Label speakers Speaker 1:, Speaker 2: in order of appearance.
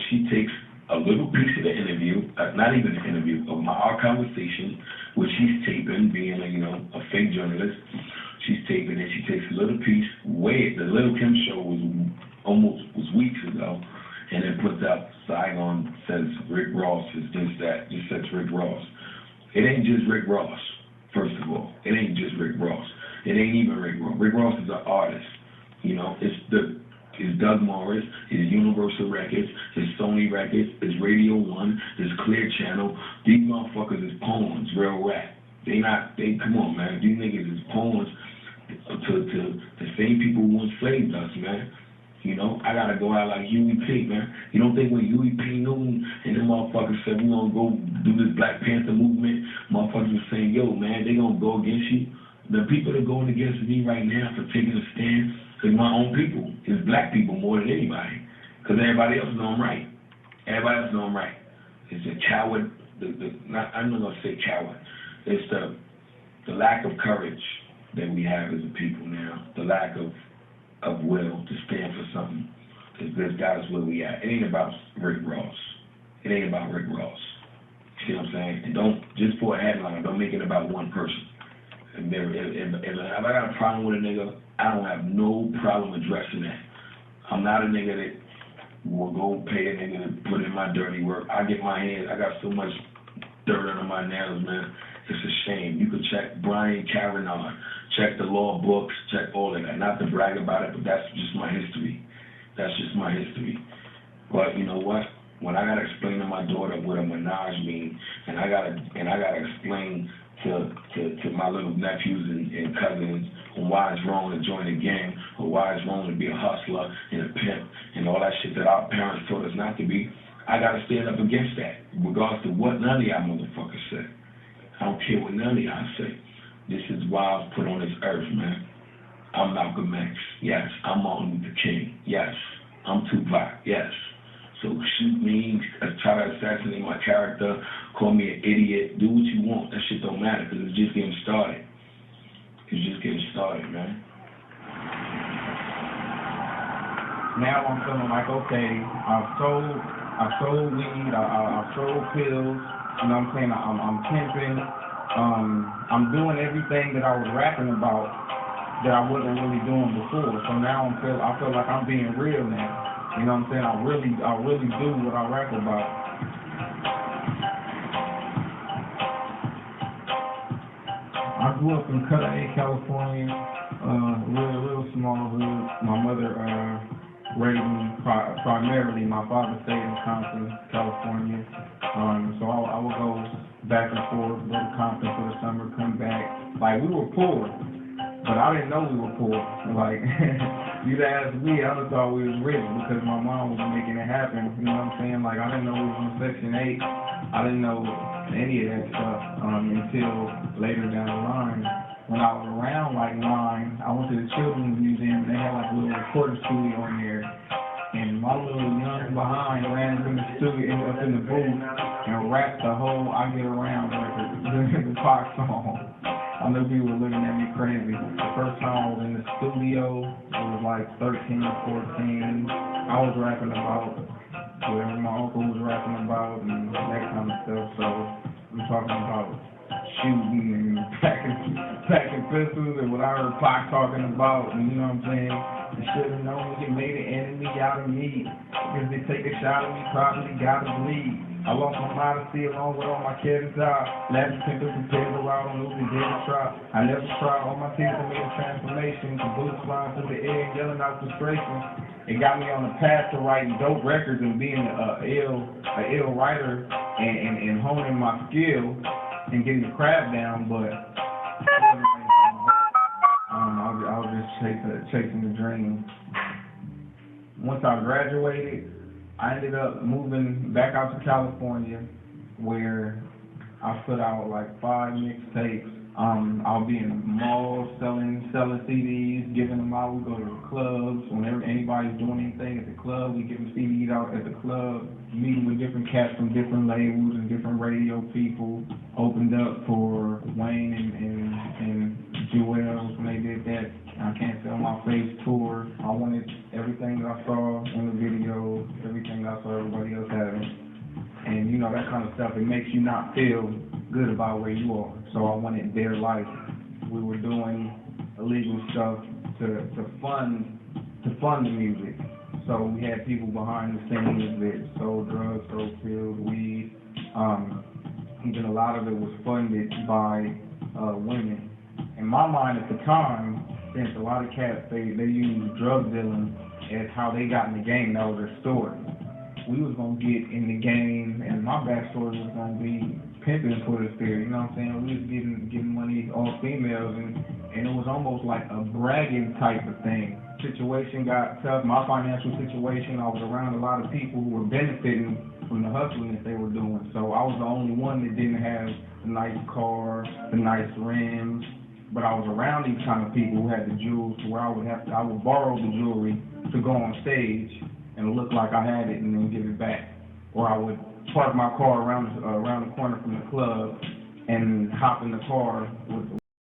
Speaker 1: she takes a little piece of the interview, not even the interview, of our conversation, which she's taping, being a fake journalist. She's taping it. She takes a little piece. The Little Kim show was weeks ago, and then puts out Saigon says Rick Ross is this, that, just says Rick Ross. It ain't just Rick Ross, first of all. It ain't just Rick Ross. It ain't even Rick Ross. Rick Ross is an artist. It's Doug Morris, it's Universal Records, it's Sony Records, it's Radio One, it's Clear Channel. These motherfuckers is pawns, real rap. Come on, man. These niggas is pawns to the same people who enslaved us, man. I gotta go out like Huey P, man. You don't think when Huey P. Newton and them motherfuckers said we gonna go do this Black Panther movement, motherfuckers were saying, yo, man, they gonna go against you? The people that are going against me right now for taking a stand is my own people. It's black people more than anybody. Because everybody else know I'm right. Everybody else know I'm right. It's a coward, I'm not gonna say coward. It's the lack of courage that we have as a people now. The lack of will to stand for something. Because God is where we at. It ain't about Rick Ross. It ain't about Rick Ross. You see what I'm saying? And don't, just for a headline, don't make it about one person. If I got a problem with a nigga, I don't have no problem addressing that. I'm not a nigga that will go pay a nigga to put in my dirty work. I get my hands, I got so much dirt under my nails, man. It's a shame. You could check Brian Kavanaugh, check the law books, check all of that. Not to brag about it, but that's just my history. That's just my history. But you know what? When I gotta explain to my daughter what a menage means, and I gotta explain to my little nephews and cousins why it's wrong to join a gang, or why it's wrong to be a hustler and a pimp and all that shit that our parents taught us not to be, I gotta stand up against that, regardless of what none of y'all motherfuckers say. I don't care what none of y'all say. This is why I was put on this earth, man. I'm Malcolm X. Yes. I'm Martin Luther King. Yes. I'm Tupac. Yes. So shoot me, try to assassinate my character, call me an idiot, do what you want. That shit don't matter because it's just getting started. It's just getting started, man.
Speaker 2: Now I'm feeling like, okay, I've sold weed, I've sold pills, you know what I'm saying? I'm pimping, I'm doing everything that I was rapping about that I wasn't really doing before. So now I feel like I'm being real now. You know what I'm saying? I really do what I rap about. I grew up in Cutter, California, real small hood. My mother raised me primarily. My father stayed in Compton, California. So I would go back and forth, go to Compton for the summer, come back. Like, we were poor, but I didn't know we were poor. Like, you'd ask me, I would have thought we was rich because my mom was making it happen. You know what I'm saying? Like, I didn't know we was on Section 8. I didn't know any of that stuff until later down the line. When I was around like 9, I went to the Children's Museum and they had like a little recording studio in there. And my little young behind ran up in the studio, up in the booth, and rapped the whole I Get Around record, the Pac song. I knew people were looking at me crazy. The first time I was in the studio, it was like 13 or 14. I was rapping about whatever my uncle was rapping about and that kind of stuff. So I'm talking about shooting and packing pistols and what I heard Pac talking about, and you know what I'm saying? You should have known you made an enemy out of me. Because they take a shot at me, probably gotta bleed. I lost my modesty along with all my kids out. Last attempted to prepared to ride on losing dead trap. I never tried all my tears to make a transformation. The bullets flying through the air and yelling out frustration. It got me on the path to writing dope records and being an ill writer and honing my skill and getting the craft down, but I was just chasing the dream. Once I graduated, I ended up moving back out to California, where I put out like 5 mixtapes. I'll be in the malls selling CDs, giving them out. We go to the clubs. Whenever anybody's doing anything at the club, we give them CDs out at the club. Meeting with different cats from different labels and different radio people. Opened up for Wayne and Jewels when they did that I Can't Sell My Face tour. I wanted everything that I saw in the video, everything I saw everybody that kind of stuff, it makes you not feel good about where you are. So I wanted their life. We were doing illegal stuff to fund the music. So we had people behind the scenes that sold drugs, sold pills, weed. Even a lot of it was funded by women. In my mind at the time, since a lot of cats, they used drug dealing as how they got in the game. That was their story. We was going to get in the game, and my backstory was going to be pimping for the spirit, you know what I'm saying? We was getting money off females, and it was almost like a bragging type of thing. Situation got tough, my financial situation, I was around a lot of people who were benefiting from the hustling that they were doing. So I was the only one that didn't have the nice car, the nice rims, but I was around these kind of people who had the jewels to where I would borrow the jewelry to go on stage and look like I had it and then give it back. Or I would park my car around the corner from the club and hop in the car with